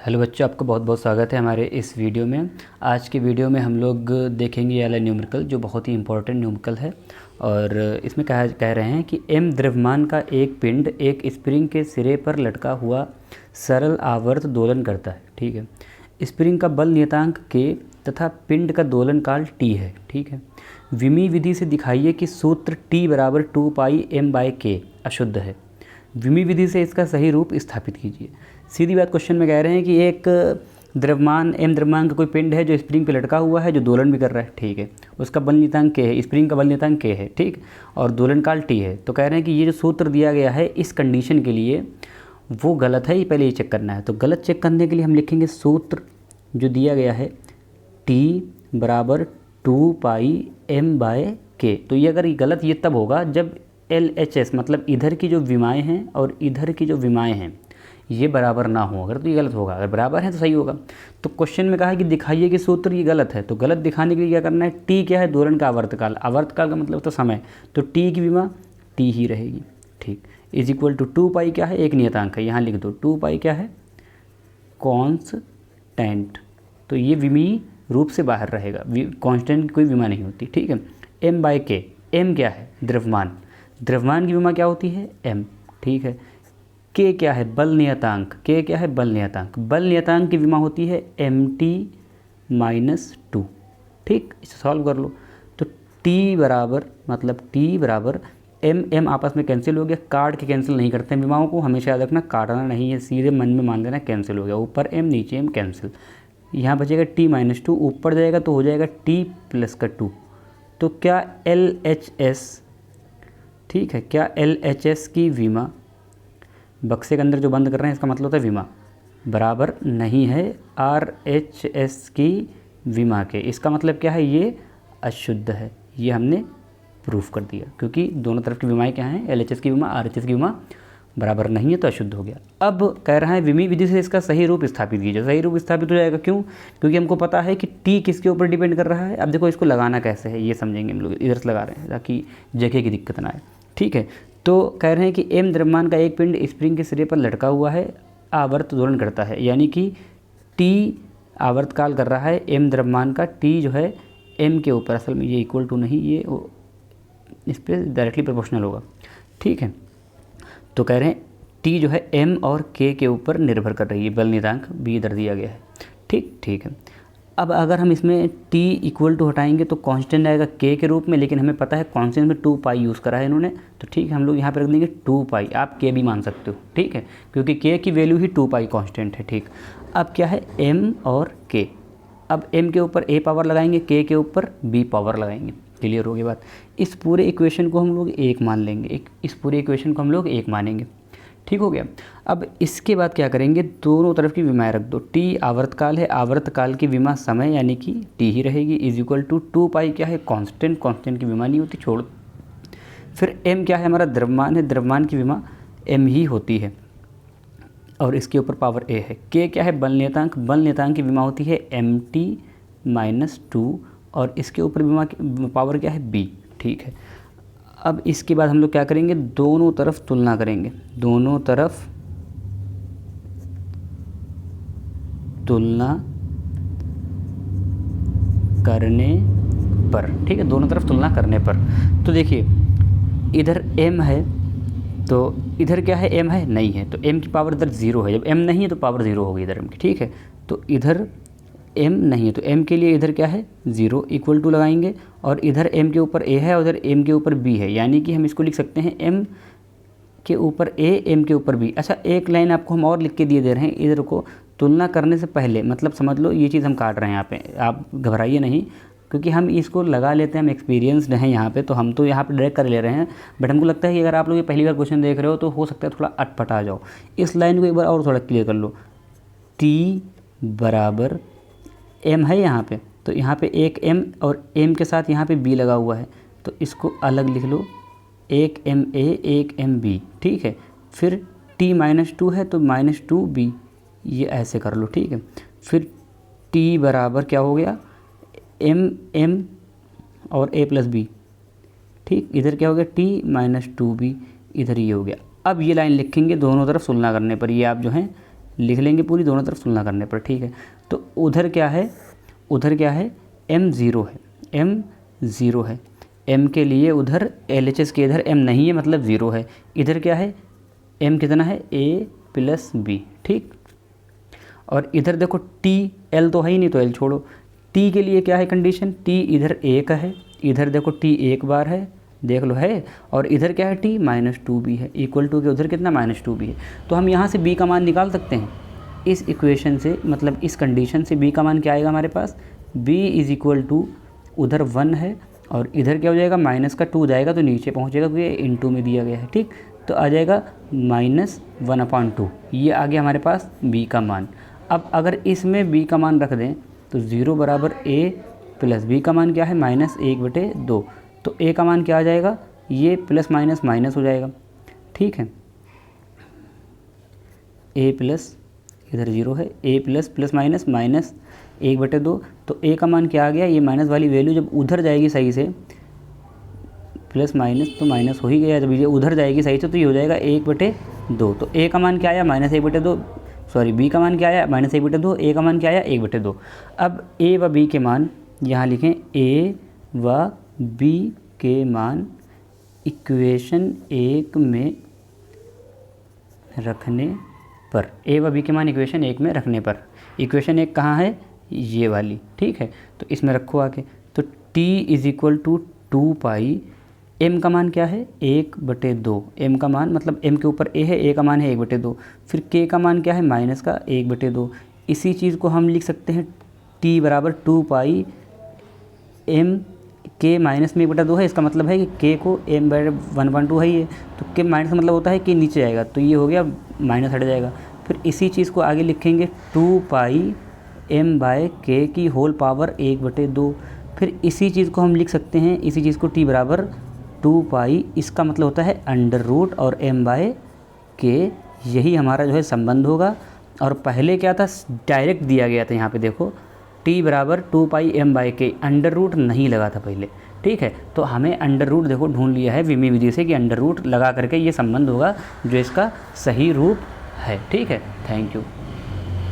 Hello बच्चों, आपका बहुत बहुत स्वागत है हमारे इस वीडियो में। आज की वीडियो में हम लोग देखेंगे ये वाला न्यूमेरिकल जो बहुत ही इंपॉर्टेंट न्यूमेरिकल है। और इसमें कह रहे हैं कि m द्रव्यमान का एक पिंड एक स्प्रिंग के सिरे पर लटका हुआ सरल आवर्त दोलन करता है। ठीक है, स्प्रिंग का बल नियतांक k तथा पिंड का दोलन काल t है। ठीक है, विमी विधि से दिखाइए कि सूत्र t बराबर 2 पाई m/k अशुद्ध है। विमी विधि से इसका सही रूप स्थापित कीजिए। सीधी बात, क्वेश्चन में कह रहे हैं कि एक द्रव्यमान m द्रव्यमान का कोई पिंड है जो स्प्रिंग पे लटका हुआ है, जो दोलन भी कर रहा है। ठीक है, उसका बल नियतांक k है, स्प्रिंग का बल नियतांक k है। ठीक, और दोलन काल t है। तो कह रहे हैं कि ये जो सूत्र दिया गया है इस कंडीशन के लिए वो गलत है, ये पहले ये चेक करना है। तो गलत चेक करने के लिए हम लिखेंगे सूत्र जो दिया गया है t बराबर 2 पाई m/k। तो ये अगर गलत ये तब होगा जब LHS मतलब इधर की जो विमाएँ हैं और इधर की जो विमाएँ हैं ये बराबर ना हो। अगर तो ये गलत होगा, अगर बराबर है तो सही होगा। तो क्वेश्चन में कहा है कि दिखाइए कि सूत्र ये गलत है। तो गलत दिखाने के लिए क्या करना है, टी क्या है, दोलन का आवर्तकाल। आवर्तकाल का मतलब तो समय, तो टी की विमा टी ही रहेगी। ठीक, इज इक्वल टू 2 पाई क्या है, एक नियतांक है, यहाँ लिख दो 2 पाई क्या है, कॉन्स्टेंट। तो ये विमी रूप से बाहर रहेगा, कॉन्स्टेंट कोई विमा नहीं होती। ठीक है, m/k, m क्या है, द्रव्यमान, द्रव्यमान की विमा क्या होती है m। ठीक है, k क्या है, बल नियतांक, k क्या है, बल नियतांक, बल नियतांक की विमा होती है mt-2। ठीक, इसे सॉल्व कर लो। तो t बराबर मतलब t बराबर m आपस में कैंसिल हो गया, काट के कैंसिल नहीं करते हैं विमाओं को, हमेशा याद रखना, काटना नहीं है, सीधे मन में मान लेना कैंसिल हो गया। ऊपर m नीचे m कैंसिल, यहाँ बचेगा t-2, ऊपर जाएगा तो हो जाएगा t + 2। तो क्या LHS, ठीक है, क्या LHS की विमा, बक्से के अंदर जो बंद कर रहे हैं इसका मतलब होता है विमा, बराबर नहीं है RHS की विमा के। इसका मतलब क्या है, ये अशुद्ध है। ये हमने प्रूफ कर दिया, क्योंकि दोनों तरफ की विमाएँ क्या हैं, LHS की विमा RHS की विमा बराबर नहीं है, तो अशुद्ध हो गया। अब कह रहा है विमी विधि से इसका सही रूप स्थापित कीजिए। सही रूप स्थापित हो जाएगा, क्यों, क्योंकि हमको पता है कि टी किसके ऊपर डिपेंड कर रहा है। अब देखो इसको लगाना कैसे है ये समझेंगे हम लोग, इधर से लगा रहे हैं ताकि जगह की दिक्कत ना आए। ठीक है, तो कह रहे हैं कि m द्रव्यमान का एक पिंड स्प्रिंग के सिरे पर लटका हुआ है, आवर्त दोलन करता है, यानी कि t आवर्तकाल कर रहा है m द्रव्यमान का, t जो है m के ऊपर, असल में ये इक्वल टू नहीं, ये इस पर डायरेक्टली प्रोपोर्शनल होगा। ठीक है, तो कह रहे हैं t जो है m और k के ऊपर निर्भर कर रही है, बल नियतांक b इधर दिया गया है। ठीक है, अब अगर हम इसमें t इक्वल टू हटाएंगे तो कांस्टेंट आएगा k के रूप में, लेकिन हमें पता है कांस्टेंट में 2 पाई यूज़ करा है इन्होंने, तो ठीक है हम लोग यहाँ पर रख देंगे 2 पाई। आप k भी मान सकते हो, ठीक है, क्योंकि k की वैल्यू ही 2 पाई कांस्टेंट है। ठीक, अब क्या है m और k, अब m के ऊपर a पावर लगाएंगे, k के ऊपर b पावर लगाएंगे। क्लियर होगी बात। इस पूरे इक्वेशन को हम लोग एक मान लेंगे, इस पूरे इक्वेशन को हम लोग एक मानेंगे। ठीक हो गया। अब इसके बाद क्या करेंगे, दोनों तरफ की विमाएँ रख दो। t आवर्तकाल है, आवर्तकाल की विमा समय यानी कि t ही रहेगी, इज इक्वल टू 2 पाई क्या है, कांस्टेंट, कांस्टेंट की विमा नहीं होती, छोड़। फिर m क्या है, हमारा द्रव्यमान है, द्रव्यमान की विमा m ही होती है और इसके ऊपर पावर a है। k क्या है, बल नियतांक, बल नियतांक की विमा होती है mt-2 और इसके ऊपर विमा पावर क्या है, b। ठीक है, अब इसके बाद हम लोग क्या करेंगे, दोनों तरफ तुलना करेंगे, दोनों तरफ तुलना करने पर। ठीक है, दोनों तरफ तुलना करने पर। तो देखिए इधर m है तो इधर क्या है, m है नहीं है, तो m की पावर इधर 0 है। जब m नहीं है तो पावर 0 होगी इधर m की। ठीक है, तो इधर m नहीं है तो m के लिए इधर क्या है 0, इक्वल टू लगाएंगे, और इधर m के ऊपर a है, उधर m के ऊपर b है, यानी कि हम इसको लिख सकते हैं m के ऊपर a, m के ऊपर b। अच्छा, एक लाइन आपको हम और लिख के दिए दे रहे हैं, इधर को तुलना करने से पहले, मतलब समझ लो ये चीज़ हम काट रहे हैं यहाँ पे, आप घबराइए नहीं, क्योंकि हम इसको लगा लेते हैं, हम एक्सपीरियंसड हैं यहाँ पे, तो हम तो यहाँ पे डायरेक्ट कर ले रहे हैं। बट हमको लगता है कि अगर आप लोग ये पहली बार क्वेश्चन देख रहे हो तो हो सकता है थोड़ा अटपट आ जाओ। इस लाइन को एक बार और थोड़ा क्लियर कर लो। t बराबर m है यहाँ पे, तो यहाँ पे एक m और m के साथ यहाँ पे b लगा हुआ है, तो इसको अलग लिख लो, एक ma एक mb। ठीक है, फिर t-2 है तो -2b, ये ऐसे कर लो। ठीक है, फिर t बराबर क्या हो गया, m और a + b। ठीक, इधर क्या हो गया, t-2b, इधर ये हो गया। अब ये लाइन लिखेंगे दोनों तरफ तुलना करने पर, ये आप जो हैं लिख लेंगे पूरी दोनों तरफ तुलना करने पर, ठीक है। तो उधर क्या है, उधर क्या है, m 0 है, m 0 है, m के लिए उधर LHS के इधर m नहीं है मतलब 0 है, इधर क्या है m कितना है a प्लस b, ठीक। और इधर देखो t, l तो है ही नहीं तो l छोड़ो, t के लिए क्या है कंडीशन, t इधर 1 है, इधर देखो t एक बार है, देख लो है, और इधर क्या है t -2b है, इक्वल टू के उधर कितना -2b है। तो हम यहाँ से b का मान निकाल सकते हैं इस इक्वेशन से, मतलब इस कंडीशन से b का मान क्या आएगा हमारे पास, b इज़ इक्वल टू उधर 1 है और इधर क्या हो जाएगा -2 जाएगा तो नीचे पहुँचेगा क्योंकि इनटू में दिया गया है, ठीक। तो आ जाएगा -1/2, ये आ गया हमारे पास b का मान। अब अगर इसमें b का मान रख दें तो 0 बराबर a प्लस b का मान क्या है -1/2, तो a का मान क्या आ जाएगा, ये प्लस माइनस माइनस हो जाएगा, ठीक है। a प्लस इधर 0 है, a plus plus minus minus 1/2, तो a का मान क्या आ गया, ये माइनस वाली वैल्यू जब उधर जाएगी सही से, प्लस माइनस तो माइनस हो ही गया, जब ये उधर जाएगी सही से तो ये हो जाएगा 1/2। तो a का मान क्या आया -1/2, सॉरी b का मान क्या आया -1/2, a का मान क्या आया 1/2। अब a व b के मान यहाँ लिखें, a व b के मान इक्वेशन 1 में रखने पर, a व b के मान इक्वेशन 1 में रखने पर, इक्वेशन 1 कहाँ है, ये वाली, ठीक है। तो इसमें रखो आके, तो t is equal to 2 pi, m का मान क्या है 1/2, m का मान मतलब m के ऊपर a है, a का मान है 1/2, फिर k का मान क्या है -1/2। इसी चीज़ को हम लिख सकते हैं t बराबर 2 पाई m, k माइनस में 1/2 है, इसका मतलब है कि k को m/1/2 है ये, तो k माइनस का मतलब होता है कि नीचे जाएगा, तो ये हो गया माइनस हट जाएगा। फिर इसी चीज़ को आगे लिखेंगे 2 पाई m/k की होल पावर 1/2। फिर इसी चीज़ को हम लिख सकते हैं, इसी चीज़ को t बराबर 2 पाई, इसका मतलब होता है अंडर रूट और m/k, यही हमारा जो है संबंध होगा। और पहले क्या था, डायरेक्ट दिया गया था, यहाँ पे देखो t बराबर 2 पाई m/k, अंडर रूट नहीं लगा था पहले, ठीक है। तो हमें अंडर रूट देखो ढूंढ लिया है विमी विधि से कि अंडर रूट लगा करके ये संबंध होगा जो इसका सही रूप है, ठीक है। Thank you.